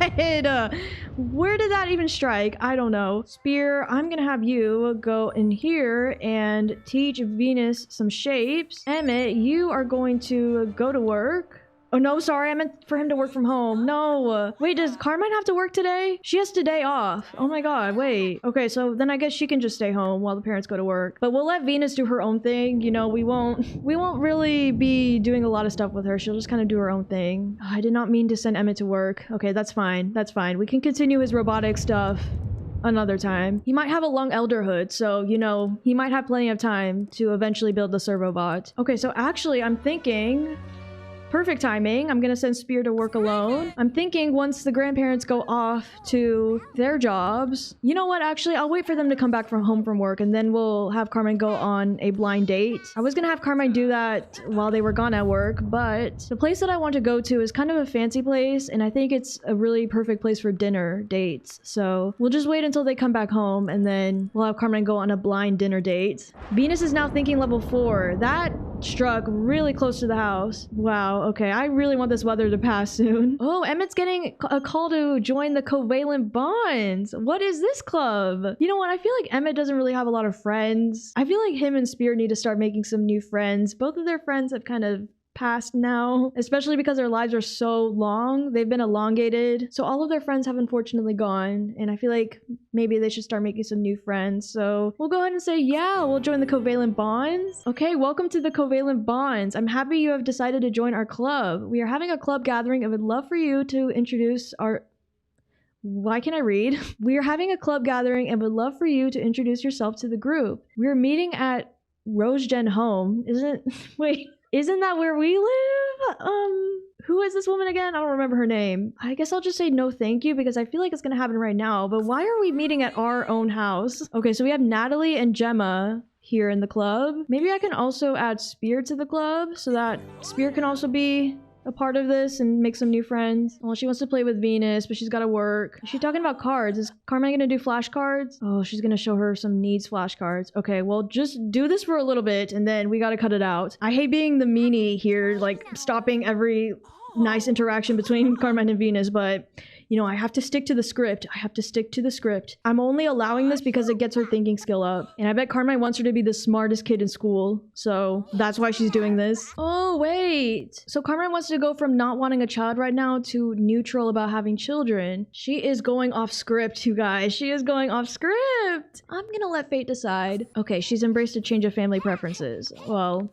Where did that even strike? I don't know. Spear, I'm gonna have you go in here and teach Venus some shapes. Emit, you are going to go to work. Oh, no, sorry. I meant for him to work from home. No. Wait, does Carmine have to work today? She has today off. Oh my god, wait. Okay, so then I guess she can just stay home while the parents go to work. But we'll let Venus do her own thing. You know, we won't really be doing a lot of stuff with her. She'll just kind of do her own thing. Oh, I did not mean to send Emmet to work. Okay, that's fine. That's fine. We can continue his robotic stuff another time. He might have a long elderhood, so, you know, he might have plenty of time to eventually build the servo bot. Okay, so actually, I'm thinking... Perfect timing. I'm gonna send Spear to work alone. I'm thinking once the grandparents go off to their jobs, you know what, actually, I'll wait for them to come back from home from work and then we'll have Carmine go on a blind date. I was gonna have Carmine do that while they were gone at work, but the place that I want to go to is kind of a fancy place and I think it's a really perfect place for dinner dates. So we'll just wait until they come back home and then we'll have Carmine go on a blind dinner date. Venus is now thinking level 4. That struck really close to the house. Wow, okay, I really want this weather to pass soon. Oh, Emmett's getting a call to join the covalent bonds. What is this club? You know what, I feel like Emmett doesn't really have a lot of friends. I feel like him and Spear need to start making some new friends. Both of their friends have kind of past now, especially because their lives are so long. They've been elongated. So all of their friends have unfortunately gone, and I feel like maybe they should start making some new friends. So we'll go ahead and say, yeah, we'll join the covalent bonds. Okay, welcome to the covalent bonds. I'm happy you have decided to join our club. We are having a club gathering and would love for you to introduce our... Why can't I read? We are having a club gathering and would love for you to introduce yourself to the group. We're meeting at Rosegen home. Wait, isn't that where we live? Who is this woman again? I don't remember her name. I guess I'll just say no thank you because I feel like it's gonna happen right now. But why are we meeting at our own house? Okay, so we have Natalie and Gemma here in the club. Maybe I can also add Spear to the club so that Spear can also be a part of this and make some new friends. Well, she wants to play with Venus, but she's got to work. Is she talking about cards? Is Carmine gonna do flashcards? Oh, she's gonna show her some needs flashcards. Okay, well, just do this for a little bit and then we gotta cut it out. I hate being the meanie here, like stopping every nice interaction between Carmine and Venus, but you know, I have to stick to the script. I have to stick to the script. I'm only allowing this because it gets her thinking skill up. And I bet Carmine wants her to be the smartest kid in school. So that's why she's doing this. Oh, wait. So Carmine wants to go from not wanting a child right now to neutral about having children. She is going off script, you guys. She is going off script. I'm gonna let fate decide. Okay, she's embraced a change of family preferences. Well,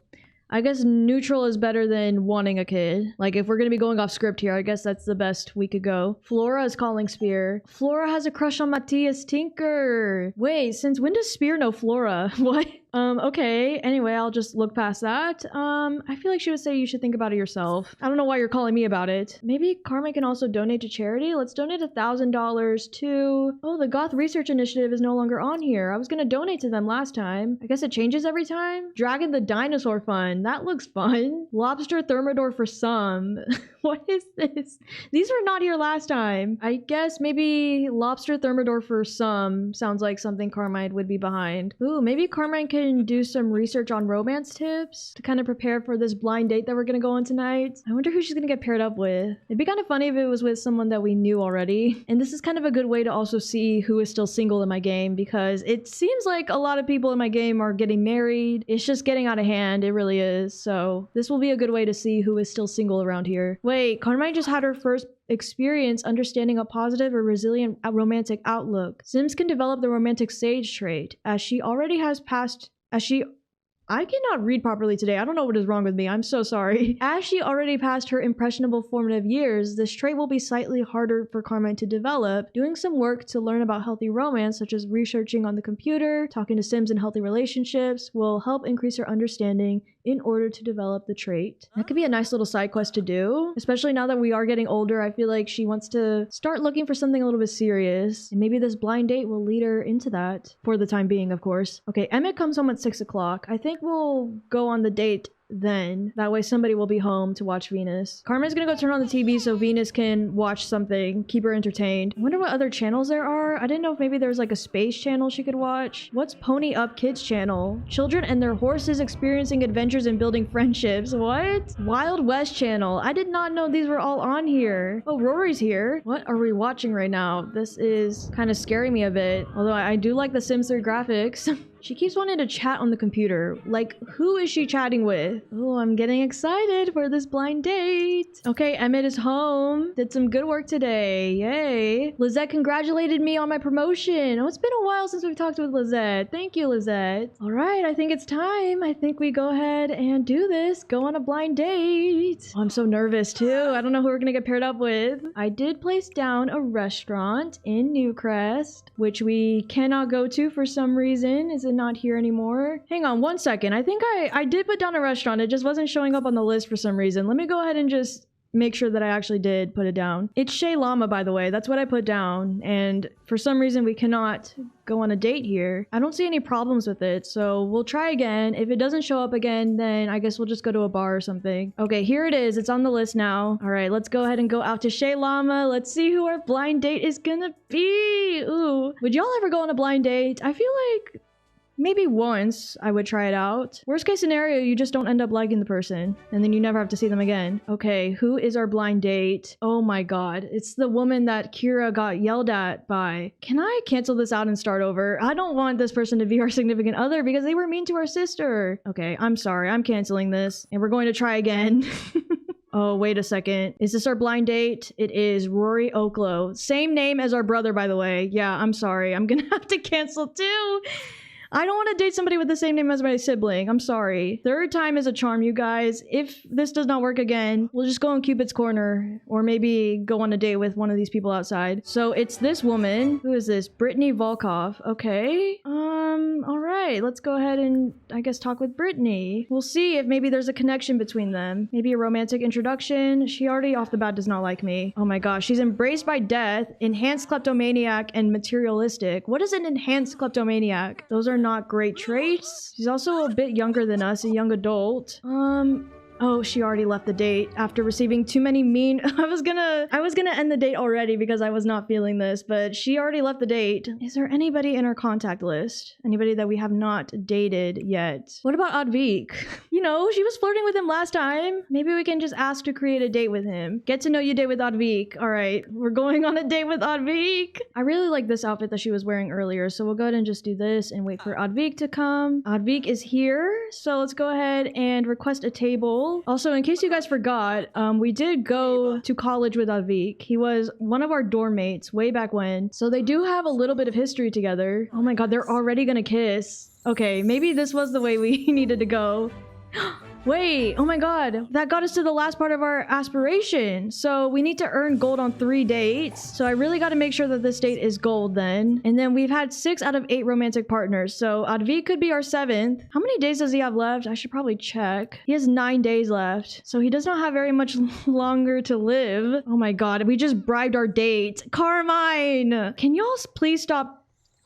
I guess neutral is better than wanting a kid. Like, if we're gonna be going off script here, I guess that's the best we could go. Flora is calling Spear. Flora has a crush on Matthias Tinker. Wait, since when does Spear know Flora? What? Okay. Anyway, I'll just look past that. I feel like she would say you should think about it yourself. I don't know why you're calling me about it. Maybe Carmine can also donate to charity? Let's donate $1,000 to... Oh, the Goth Research Initiative is no longer on here. I was gonna donate to them last time. I guess it changes every time? Dragon the Dinosaur Fund. That looks fun. Lobster Thermidor for some. What is this? These were not here last time. I guess maybe Lobster Thermidor for some sounds like something Carmine would be behind. Ooh, maybe Carmine can do some research on romance tips to kind of prepare for this blind date that we're gonna go on tonight. I wonder who she's gonna get paired up with. It'd be kind of funny if it was with someone that we knew already. And this is kind of a good way to also see who is still single in my game because it seems like a lot of people in my game are getting married. It's just getting out of hand. It really is. So this will be a good way to see who is still single around here. Wait, Carmine just had her first experience understanding a positive or resilient romantic outlook. Sims can develop the romantic sage trait as she already has passed I cannot read properly today. I don't know what is wrong with me. I'm so sorry. As she already passed her impressionable formative years, this trait will be slightly harder for Carmine to develop. Doing some work to learn about healthy romance, such as researching on the computer, talking to Sims in healthy relationships, will help increase her understanding in order to develop the trait. That could be a nice little side quest to do, especially now that we are getting older. I feel like she wants to start looking for something a little bit serious, and maybe this blind date will lead her into that for the time being, of course. Okay, Emit comes home at 6 o'clock. I think we'll go on the date then. That way somebody will be home to watch Venus. Carmen's gonna go turn on the TV so Venus can watch something, keep her entertained. I wonder what other channels there are. I didn't know if maybe there's like a space channel she could watch. What's Pony Up Kids channel? Children and their horses experiencing adventures and building friendships. What? Wild West channel. I did not know these were all on here. Oh, Rory's here. What are we watching right now? This is kind of scaring me a bit. Although I do like the Sims 3 graphics. She keeps wanting to chat on the computer. Like, who is she chatting with? Oh, I'm getting excited for this blind date. Okay, Emit is home. Did some good work today. Yay. Lizette congratulated me on my promotion. Oh, it's been a while since we've talked with Lizette. Thank you, Lizette. All right, I think it's time. I think we go ahead and do this. Go on a blind date. Oh, I'm so nervous too. I don't know who we're gonna get paired up with. I did place down a restaurant in Newcrest, which we cannot go to for some reason. Is it not here anymore? Hang on one second. I think I did put down a restaurant. It just wasn't showing up on the list for some reason. Let me go ahead and just make sure that I actually did put it down. It's Shea Llama, by the way. That's what I put down. And for some reason, we cannot go on a date here. I don't see any problems with it, so we'll try again. If it doesn't show up again, then I guess we'll just go to a bar or something. Okay, here it is. It's on the list now. All right, let's go ahead and go out to Shea Llama. Let's see who our blind date is gonna be. Ooh. Would y'all ever go on a blind date? I feel like Maybe once I would try it out. Worst case scenario, you just don't end up liking the person and then you never have to see them again. Okay, who is our blind date? Oh my god, it's the woman that Kira got yelled at by. Can I cancel this out and start over? I don't want this person to be our significant other because they were mean to our sister. Okay, I'm sorry, I'm canceling this and we're going to try again. Oh, wait a second. Is this our blind date? It is Rory Oklo. Same name as our brother, by the way. Yeah, I'm sorry. I'm gonna have to cancel too. I don't want to date somebody with the same name as my sibling. I'm sorry. Third time is a charm, you guys. If this does not work again, we'll just go in Cupid's corner or maybe go on a date with one of these people outside. So it's this woman. Who is this? Brittany Volkov. Okay. All right. Let's go ahead and, I guess, talk with Brittany. We'll see if maybe there's a connection between them. Maybe a romantic introduction. She already off the bat does not like me. Oh my gosh. She's embraced by death, enhanced kleptomaniac, and materialistic. What is an enhanced kleptomaniac? Those are not great traits. She's also a bit younger than us, a young adult. Oh, she already left the date after receiving too many mean... I was gonna end the date already because I was not feeling this, but she already left the date. Is there anybody in our contact list? Anybody that we have not dated yet? What about Advik? You know, she was flirting with him last time. Maybe we can just ask to create a date with him. Get to know you date with Advik. All right, we're going on a date with Advik. I really like this outfit that she was wearing earlier, so we'll go ahead and just do this and wait for Advik to come. Advik is here, so let's go ahead and request a table. Also, in case you guys forgot, we did go to college with Advik. He was one of our dorm mates way back when. So they do have a little bit of history together. Oh my god, they're already gonna kiss. Okay, maybe this was the way we needed to go. Wait, oh my god, that got us to the last part of our aspiration. So we need to earn gold on 3 dates. So I really got to make sure that this date is gold then. And then we've had 6 out of 8 romantic partners. So Advik could be our 7th. How many days does he have left? I should probably check. He has 9 days left. So he does not have very much longer to live. Oh my god, we just bribed our date. Carmine! Can y'all please stop,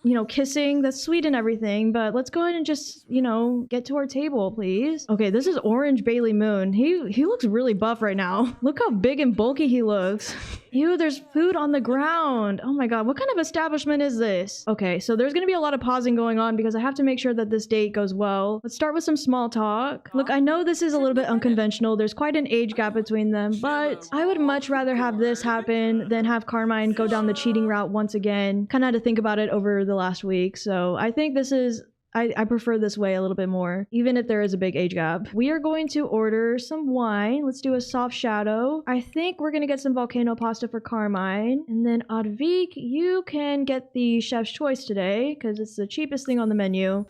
you know, kissing? That's sweet and everything, but let's go ahead and just, you know, get to our table, please. Okay, this is Orange Bailey Moon. He looks really buff right now. Look how big and bulky he looks. Ew, there's food on the ground. Oh my god, what kind of establishment is this? Okay, so there's gonna be a lot of pausing going on because I have to make sure that this date goes well. Let's start with some small talk. Look, I know this is a little bit unconventional. There's quite an age gap between them, but I would much rather have this happen than have Carmine go down the cheating route once again. Kind of had to think about it over the last week, so I think this is... I prefer this way a little bit more, even if there is a big age gap. We are going to order some wine. Let's do a soft shadow. I think we're gonna get some volcano pasta for Carmine. And then Advik, you can get the chef's choice today, because it's the cheapest thing on the menu.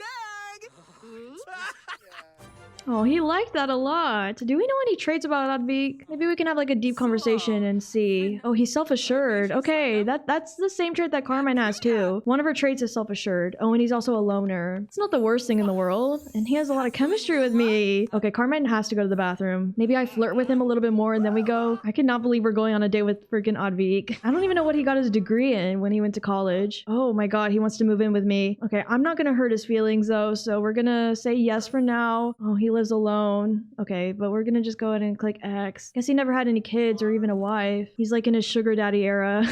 Oh, he liked that a lot. Do we know any traits about Advik? Maybe we can have like a deep conversation and see. Oh, he's self-assured. Okay, that's the same trait that Carmine has too. One of her traits is self-assured. Oh, and he's also a loner. It's not the worst thing in the world. And he has a lot of chemistry with me. Okay, Carmine has to go to the bathroom. Maybe I flirt with him a little bit more and then we go. I cannot believe we're going on a date with freaking Advik. I don't even know what he got his degree in when he went to college. Oh my god, he wants to move in with me. Okay, I'm not gonna hurt his feelings though, so we're gonna say yes for now. Oh, he lives alone. Okay, but we're gonna just go ahead and click X. Guess he never had any kids or even a wife. He's like in his sugar daddy era.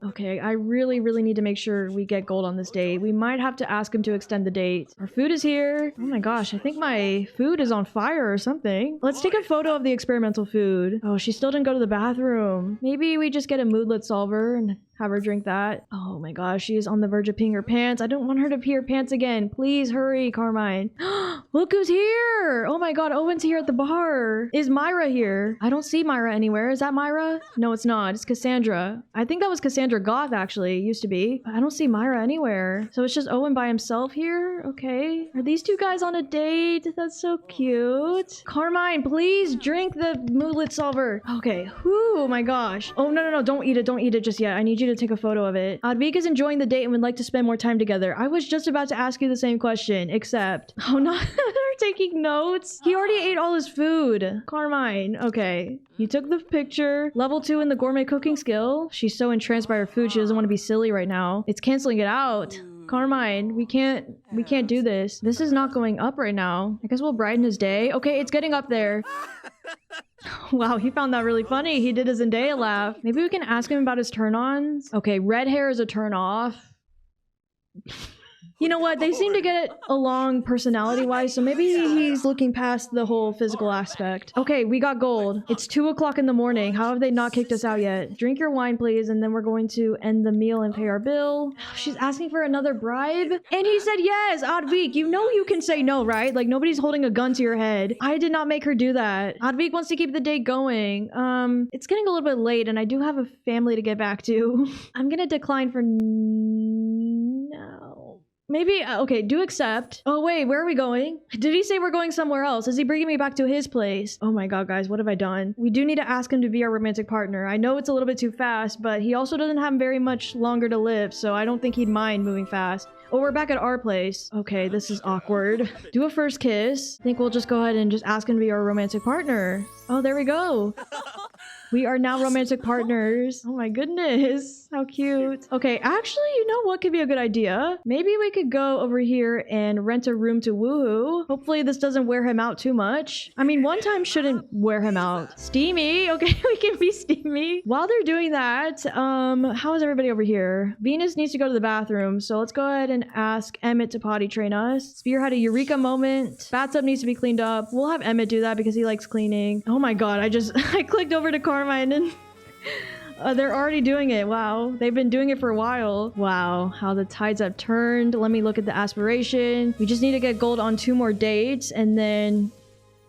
Okay, I really need to make sure we get gold on this date. We might have to ask him to extend the date. Our food is here. Oh my gosh, I think my food is on fire or something. Let's take a photo of the experimental food. Oh, she still didn't go to the bathroom. Maybe we just get a moodlet solver and have her drink that. Oh my gosh, she is on the verge of peeing her pants. I don't want her to pee her pants again. Please hurry, Carmine. Look who's here! Oh my god, Owen's here at the bar. Is Myra here? I don't see Myra anywhere. Is that Myra? No, it's not. It's Cassandra. I think that was Cassandra Goth, actually. It used to be. I don't see Myra anywhere. So it's just Owen by himself here? Okay. Are these 2 guys on a date? That's so cute. Carmine, please drink the moodlet solver. Okay. Oh my gosh. Oh, no. Don't eat it. Don't eat it just yet. I need you to take a photo of it. Advik is enjoying the date and would like to spend more time together. I was just about to ask you the same question, except... Oh, not taking notes. He already ate all his food. Carmine. Okay. You took the picture. Level 2 in the gourmet cooking skill. She's so entranced by her food, she doesn't want to be silly right now. It's canceling it out. Carmine, we can't do this. This is not going up right now. I guess we'll brighten his day. Okay, it's getting up there. Wow, he found that really funny. He did his Zendaya laugh. Maybe we can ask him about his turn-ons. Okay, red hair is a turn-off. You know what? They seem to get along personality-wise, so maybe he's looking past the whole physical aspect. Okay, we got gold. It's 2 o'clock in the morning. How have they not kicked us out yet? Drink your wine, please, and then we're going to end the meal and pay our bill. She's asking for another bribe? And he said yes! Advik, you know you can say no, right? Like, nobody's holding a gun to your head. I did not make her do that. Advik wants to keep the date going. It's getting a little bit late, and I do have a family to get back to. I'm gonna decline for now. Maybe, okay, do accept. Oh wait, where are we going? Did he say we're going somewhere else? Is he bringing me back to his place? Oh my god, guys, what have I done? We do need to ask him to be our romantic partner. I know it's a little bit too fast, but he also doesn't have very much longer to live, so I don't think he'd mind moving fast. Oh, we're back at our place. Okay, this is awkward. Do a first kiss. I think we'll just go ahead and just ask him to be our romantic partner. Oh, there we go. We are now romantic partners. Oh my goodness. How cute. Okay, actually, you know what could be a good idea? Maybe we could go over here and rent a room to woohoo. Hopefully this doesn't wear him out too much. I mean, one time shouldn't wear him out. Steamy. Okay, we can be steamy. While they're doing that, how is everybody over here? Venus needs to go to the bathroom, so let's go ahead and ask Emit to potty train us. Spear had a eureka moment. Bathtub needs to be cleaned up. We'll have Emit do that because he likes cleaning. Oh my god, I clicked over to Carmine and they're already doing it. Wow, they've been doing it for a while. Wow, how the tides have turned. Let me look at the aspiration. We just need to get gold on 2 more dates and then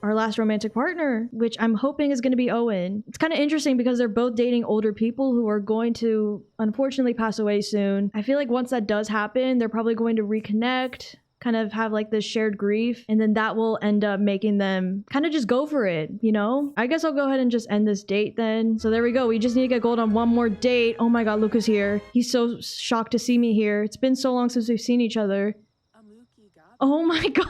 our last romantic partner, which I'm hoping is going to be Owen. It's kind of interesting because they're both dating older people who are going to unfortunately pass away soon. I feel like once that does happen, they're probably going to reconnect, kind of have like this shared grief, and then that will end up making them kind of just go for it, you know? I guess I'll go ahead and just end this date then. So there we go. We just need to get gold on 1 more date. Oh my god, Luca's here. He's so shocked to see me here. It's been so long since we've seen each other. Oh my god.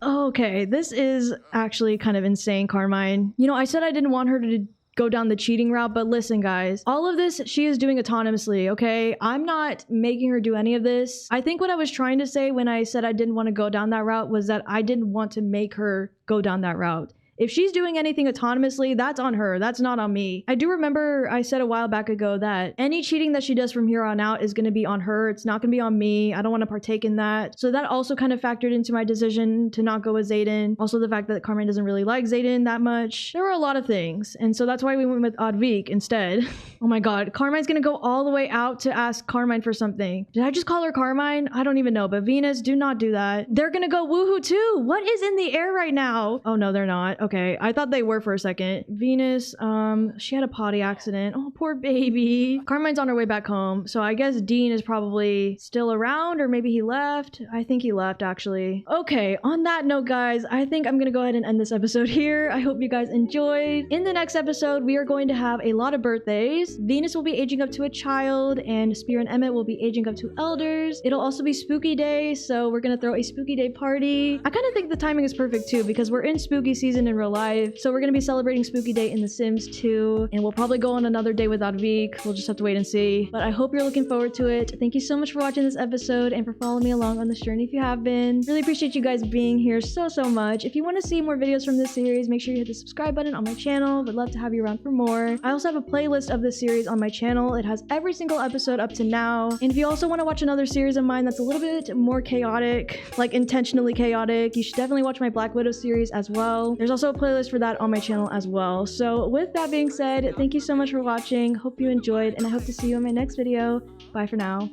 Okay, this is actually kind of insane, Carmine. You know, I said I didn't want her to go down the cheating route, but listen guys, all of this she is doing autonomously, okay? I'm not making her do any of this. I think what I was trying to say when I said I didn't want to go down that route was that I didn't want to make her go down that route. If she's doing anything autonomously, that's on her. That's not on me. I do remember I said a while back ago that any cheating that she does from here on out is going to be on her. It's not going to be on me. I don't want to partake in that. So that also kind of factored into my decision to not go with Zayden. Also the fact that Carmine doesn't really like Zayden that much. There were a lot of things. And so that's why we went with Advik instead. Oh my god. Carmine's going to go all the way out to ask Carmine for something. Did I just call her Carmine? I don't even know. But Venus, do not do that. They're going to go woohoo too. What is in the air right now? Oh no, they're not. Okay, I thought they were for a second. Venus, she had a potty accident. Oh, poor baby. Carmine's on her way back home. So I guess Dean is probably still around, or maybe he left. I think he left, actually. Okay, on that note, guys, I think I'm gonna go ahead and end this episode here. I hope you guys enjoyed. In the next episode, we are going to have a lot of birthdays. Venus will be aging up to a child, and Spear and Emmet will be aging up to elders. It'll also be spooky day, so we're gonna throw a spooky day party. I kind of think the timing is perfect too, because we're in spooky season in real life. So we're going to be celebrating Spooky Day in The Sims 2, and we'll probably go on another day with Advik. We'll just have to wait and see. But I hope you're looking forward to it. Thank you so much for watching this episode and for following me along on this journey if you have been. Really appreciate you guys being here so much. If you want to see more videos from this series, make sure you hit the subscribe button on my channel. Would love to have you around for more. I also have a playlist of this series on my channel. It has every single episode up to now. And if you also want to watch another series of mine that's a little bit more chaotic, like intentionally chaotic, you should definitely watch my Black Widow series as well. There's also a playlist for that on my channel as well. So with that being said, thank you so much for watching. Hope you enjoyed, and I hope to see you in my next video. Bye for now.